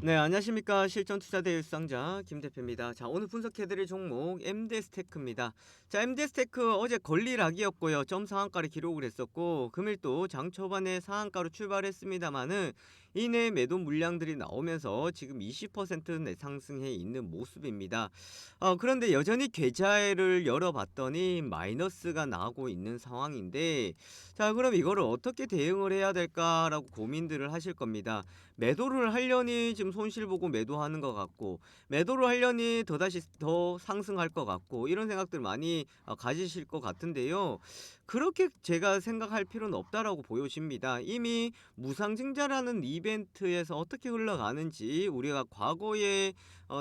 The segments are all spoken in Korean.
네, 안녕하십니까. 실전투자대일 수상자 김 대표입니다. 자, 오늘 분석해드릴 종목 MD스테크입니다. 자, MD스테크 어제 권리락이었고요. 점 상한가를 기록을 했었고, 금일도 장 초반에 상한가로 출발했습니다만은 이내 매도 물량들이 나오면서 지금 20% 내상승해 있는 모습입니다. 그런데 여전히 계좌를 열어봤더니 마이너스가 나오고 있는 상황인데, 자, 그럼 이거를 어떻게 대응을 해야 될까라고 고민들을 하실 겁니다. 매도를 하려니 지금 손실 보고 매도하는 것 같고, 매도를 하려니 더다시 더 상승할 것 같고, 이런 생각들 많이 가지실 것 같은데요. 그렇게 제가 생각할 필요는 없다라고 보여집니다. 이미 무상증자라는 이벤트에서 어떻게 흘러가는지 우리가 과거의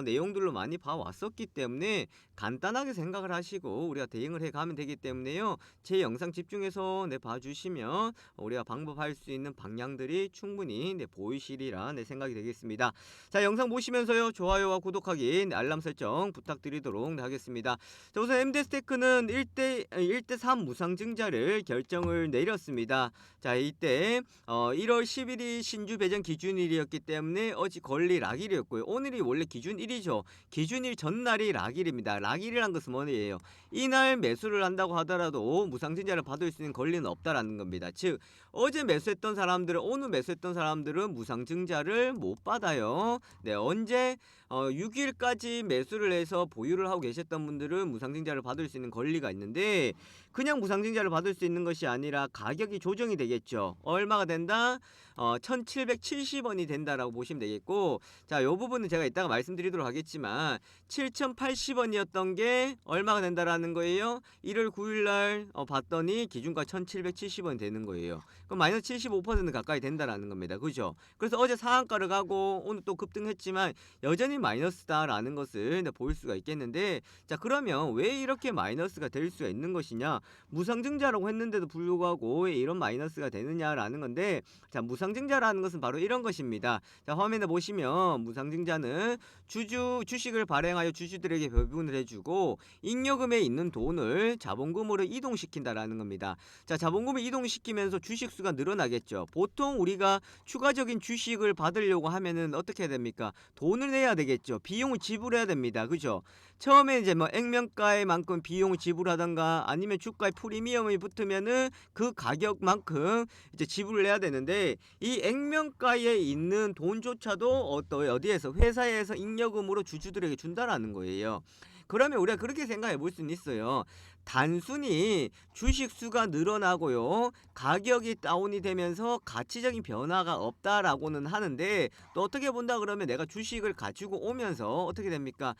내용들로 많이 봐왔었기 때문에 간단하게 생각을 하시고 우리가 대응을 해가면 되기 때문에요. 제 영상 집중해서 봐주시면 우리가 방법할 수 있는 방향들이 충분히 보이시리라 생각이 되겠습니다. 자, 영상 보시면서요, 좋아요와 구독하기, 알람 설정 부탁드리도록 하겠습니다. 자, 우선 MD스테크는 1대3 무상증자를 결정을 내렸습니다. 자, 이때 1월 10일이 신주 배정 기준일이었기 때문에 어제 권리 락일이었고요. 오늘이 원래 기준일이죠. 기준일 전날이 락일입니다. 락일이란 것은 뭐예요? 이날 매수를 한다고 하더라도 무상증자를 받을 수 있는 권리는 없다라는 겁니다. 즉, 어제 매수했던 사람들은, 오늘 매수했던 사람들은 무상증자를 못 받아요. 네, 언제 6일까지 매수를 해서 보유를 하고 계셨던 분들은 무상증자를 받을 수 있는 권리가 있는데, 그냥 무상증자를 받을 수 있는 것이 아니라 가격이 조정이 되겠죠. 얼마가 된다? 1770원이 된다라고 보시면 되겠고, 자, 요 부분은 제가 이따가 말씀드리도록 하겠지만 7080원이었던 게 얼마가 된다라는 거예요. 1월 9일날 봤더니 기준가 1770원 되는 거예요. 그럼 마이너스 75% 가까이 된다라는 겁니다. 그죠? 그래서 어제 상한가를 가고 오늘 또 급등했지만 여전히 마이너스다라는 것을 볼 수가 있겠는데, 자, 그러면 왜 이렇게 마이너스가 될 수가 있는 것이냐? 무상증자라고 했는데도 불구하고 왜 이런 마이너스가 되느냐라는 건데, 자, 무상증자라는 것은 바로 이런 것입니다. 자, 화면에 보시면 무상증자는 주식을 발행하여 주주들에게 배분을 해주고 잉여금에 있는 돈을 자본금으로 이동시킨다라는 겁니다. 자, 자본금을 이동시키면서 주식수가 늘어나겠죠. 보통 우리가 추가적인 주식을 받으려고 하면은 어떻게 해야 됩니까? 돈을 내야 되겠죠. 비용을 지불해야 됩니다. 그죠? 처음에 이제 뭐 액면가에만큼 비용을 지불하던가 아니면 주가에 프리미엄이 붙으면은 그 가격만큼 이제 지불을 해야 되는데, 이 액면가에 있는 돈조차도 어디에서 회사에서 잉여금으로 주주들에게 준다라는 거예요. 그러면 우리가 그렇게 생각해 볼 수는 있어요. 단순히 주식 수가 늘어나고요, 가격이 다운이 되면서 가치적인 변화가 없다라고는 하는데, 또 어떻게 본다 그러면 내가 주식을 가지고 오면서 어떻게 됩니까?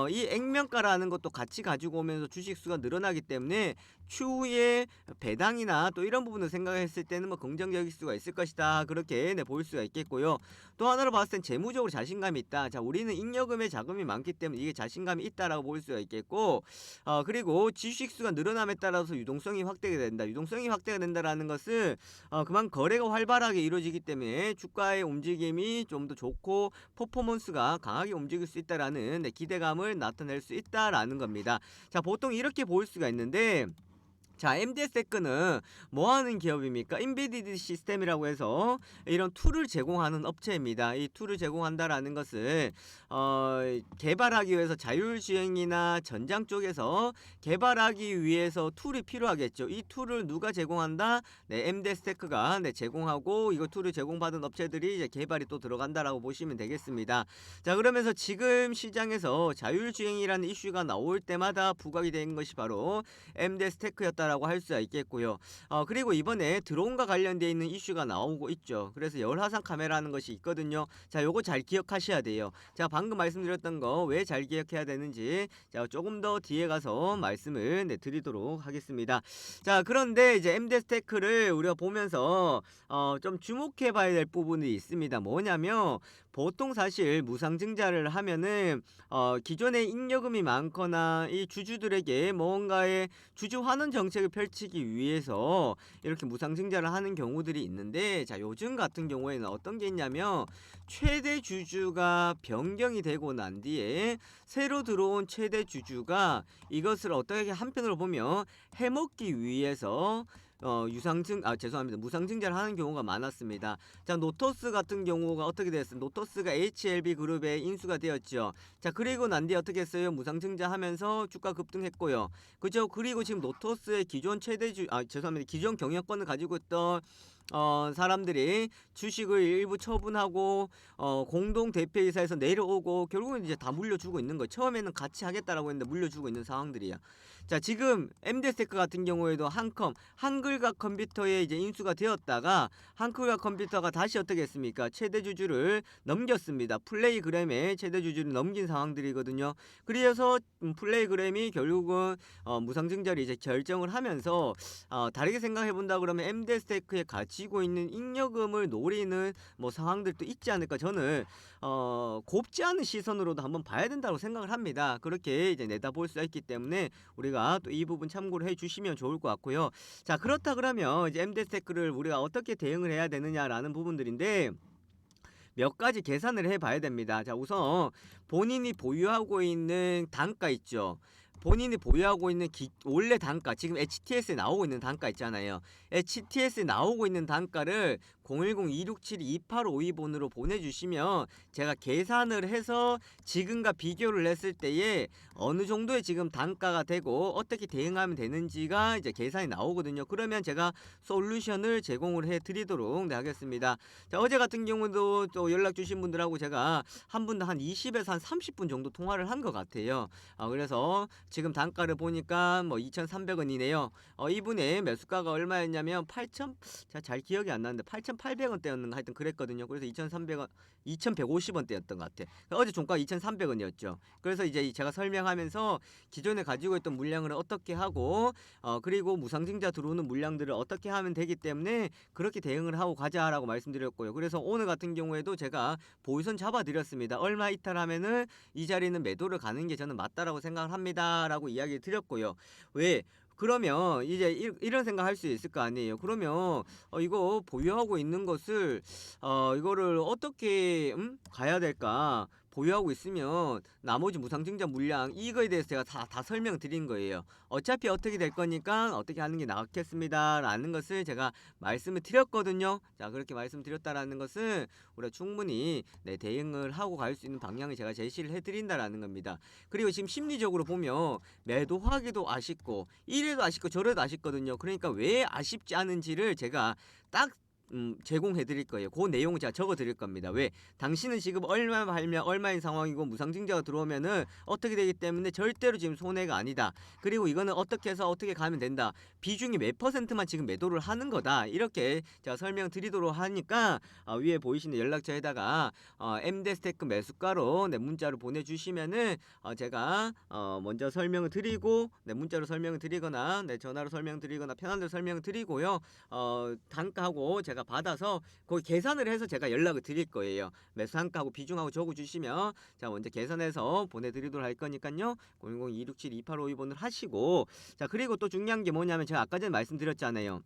이 액면가라는 것도 같이 가지고 오면서 주식 수가 늘어나기 때문에 추후에 배당이나 또 이런 부분을 생각했을 때는 뭐 긍정적일 수가 있을 것이다, 그렇게 볼 수가 있겠고요. 또 하나로 봤을 땐 재무적으로 자신감이 있다. 자, 우리는 잉여금에 자금이 많기 때문에 이게 자신감이 있다라고 볼 수가 있겠고, 그리고 주식수가 늘어남에 따라서 유동성이 확대가 된다. 유동성이 확대가 된다라는 것은 그만 거래가 활발하게 이루어지기 때문에 주가의 움직임이 좀 더 좋고 퍼포먼스가 강하게 움직일 수 있다라는 기대감을 나타낼 수 있다라는 겁니다. 자, 보통 이렇게 볼 수가 있는데, 자, MD스테크는 뭐 하는 기업입니까? 인베디드 시스템이라고 해서 이런 툴을 제공하는 업체입니다. 이 툴을 제공한다라는 것은 개발하기 위해서 자율주행이나 전장 쪽에서 개발하기 위해서 툴이 필요하겠죠. 이 툴을 누가 제공한다? 네, MD스테크가 제공하고, 이거 툴을 제공받은 업체들이 이제 개발이 또 들어간다라고 보시면 되겠습니다. 자, 그러면서 지금 시장에서 자율주행이라는 이슈가 나올 때마다 부각이 된 것이 바로 MD스테크였다 라고 할 수가 있겠고요. 그리고 이번에 드론과 관련되어 있는 이슈가 나오고 있죠. 그래서 열화상 카메라라는 것이 있거든요. 자, 요거 잘 기억하셔야 돼요. 자, 방금 말씀드렸던 거 왜 잘 기억해야 되는지, 자, 조금 더 뒤에 가서 말씀을 드리도록 하겠습니다. 자, 그런데 이제 MD스테크를 우리가 보면서 좀 주목해 봐야 될 부분이 있습니다. 뭐냐면, 보통 사실 무상증자를 하면은 기존에 잉여금이 많거나 이 주주들에게 뭔가의 주주 환원 정책을 펼치기 위해서 이렇게 무상증자를 하는 경우들이 있는데, 자, 요즘 같은 경우에는 어떤 게 있냐면, 최대 주주가 변경이 되고 난 뒤에 새로 들어온 최대 주주가 이것을 어떻게 한편으로 보면 해먹기 위해서 죄송합니다. 무상증자를 하는 경우가 많았습니다. 자, 노토스 같은 경우가 어떻게 됐어요? 노토스가 HLB 그룹에 인수가 되었죠. 자, 그리고 난 뒤에 어떻게 했어요? 무상증자하면서 주가 급등했고요. 그죠? 그리고 지금 노토스의 기존 기존 경영권을 가지고 있던 사람들이 주식을 일부 처분하고 공동 대표이사에서 내려오고 결국은 이제 다 물려주고 있는 거예요. 처음에는 같이 하겠다라고 했는데 물려주고 있는 상황들이야. 자, 지금 MD스테크 같은 경우에도 한글과 컴퓨터에 이제 인수가 되었다가 한글과 컴퓨터가 다시 어떻게 했습니까? 최대 주주를 넘겼습니다. 플레이그램에 최대 주주를 넘긴 상황들이거든요. 그래서 플레이그램이 결국은 무상증자를 이제 결정을 하면서 다르게 생각해 본다 그러면 MD스테크에 가지고 있는 잉여금을 노리는 뭐 상황들도 있지 않을까, 저는 곱지 않은 시선으로도 한번 봐야 된다고 생각을 합니다. 그렇게 이제 내다볼 수 있기 때문에 우리가 또 이 부분 참고를 해주시면 좋을 것 같고요. 자, 그렇다 그러면 이제 MD스테크를 우리가 어떻게 대응을 해야 되느냐라는 부분들인데, 몇 가지 계산을 해봐야 됩니다. 자, 우선 본인이 보유하고 있는 단가 있죠. 본인이 보유하고 있는 원래 단가, 지금 HTS에 나오고 있는 단가 있잖아요. HTS에 나오고 있는 단가를 010-267-2852번으로 보내주시면 제가 계산을 해서 지금과 비교를 했을 때에 어느 정도의 지금 단가가 되고 어떻게 대응하면 되는지가 이제 계산이 나오거든요. 그러면 제가 솔루션을 제공을 해드리도록 하겠습니다. 자, 어제 같은 경우도 또 연락 주신 분들하고 제가 한 분당 한 20에서 한 30분 정도 통화를 한 것 같아요. 그래서 지금 단가를 보니까 뭐 2,300원이네요. 이분의 매수가가 얼마였냐면 잘 기억이 안 나는데 8,800원대였는가 하여튼 그랬거든요. 그래서 2,300원, 2,150원대였던 것 같아. 어제 종가 2,300원이었죠. 그래서 이제 제가 설명하면서 기존에 가지고 있던 물량을 어떻게 하고 그리고 무상증자 들어오는 물량들을 어떻게 하면 되기 때문에 그렇게 대응을 하고 가자라고 말씀드렸고요. 그래서 오늘 같은 경우에도 제가 보유선 잡아드렸습니다. 얼마 이탈하면은 이 자리는 매도를 가는 게 저는 맞다라고 생각을 합니다 라고 이야기 드렸고요. 왜? 그러면 이제 이런 생각 할 수 있을 거 아니에요. 그러면 이거 보유하고 있는 것을 이거를 어떻게 가야 될까? 보유하고 있으면 나머지 무상증자 물량 이거에 대해서 제가 다 설명드린 거예요. 어차피 어떻게 될 거니까 어떻게 하는 게 낫겠습니다 라는 것을 제가 말씀을 드렸거든요. 자, 그렇게 말씀드렸다라는 것은 우리가 충분히 대응을 하고 갈 수 있는 방향을 제가 제시를 해드린다라는 겁니다. 그리고 지금 심리적으로 보면 매도하기도 아쉽고 이래도 아쉽고 저래도 아쉽거든요. 그러니까 왜 아쉽지 않은지를 제가 딱 제공해 드릴 거예요. 그 내용을 제가 적어 드릴 겁니다. 왜? 당신은 지금 얼마 팔면 얼마인 상황이고 무상증자가 들어오면은 어떻게 되기 때문에 절대로 지금 손해가 아니다. 그리고 이거는 어떻게 해서 어떻게 가면 된다. 비중이 몇 퍼센트만 지금 매도를 하는 거다. 이렇게 제가 설명드리도록 하니까 위에 보이시는 연락처에다가 MD스테크 매수가로 문자로 보내주시면은 제가 먼저 설명을 드리고 문자로 설명을 드리거나 전화로 설명드리거나 편한 대로 설명을 드리고요. 단가하고 제가 받아서 거기 계산을 해서 제가 연락을 드릴 거예요. 매수 단가하고 비중하고 적어주시면 자, 먼저 계산해서 보내드리도록 할 거니까요. 010-267-2852번을 하시고, 자, 그리고 또 중요한 게 뭐냐면 제가 아까 전에 말씀드렸잖아요.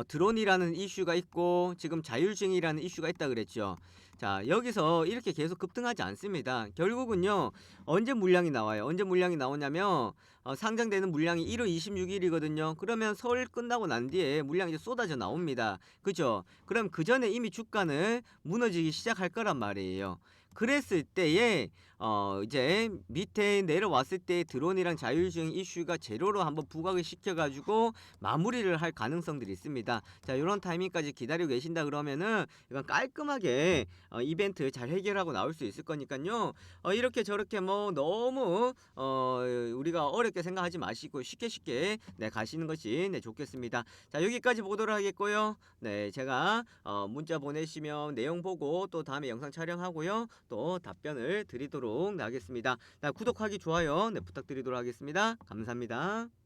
드론이라는 이슈가 있고 지금 자율주행이라는 이슈가 있다 그랬죠. 자, 여기서 이렇게 계속 급등하지 않습니다. 결국은요, 언제 물량이 나와요? 언제 물량이 나오냐면 상장되는 물량이 1월 26일이거든요. 그러면 설 끝나고 난 뒤에 물량이 이제 쏟아져 나옵니다. 그죠? 그럼 그 전에 이미 주가는 무너지기 시작할 거란 말이에요. 그랬을 때에 이제 밑에 내려왔을 때 드론이랑 자율주행 이슈가 제로로 한번 부각을 시켜가지고 마무리를 할 가능성들이 있습니다. 자, 이런 타이밍까지 기다리고 계신다 그러면은 이건 깔끔하게 이벤트 잘 해결하고 나올 수 있을 거니까요. 이렇게 저렇게 뭐 너무 우리가 어렵게 생각하지 마시고 쉽게 가시는 것이 좋겠습니다. 자, 여기까지 보도록 하겠고요. 네, 제가 문자 보내시면 내용 보고 또 다음에 영상 촬영하고요. 또 답변을 드리도록 하겠습니다. 구독하기, 좋아요 부탁드리도록 하겠습니다. 감사합니다.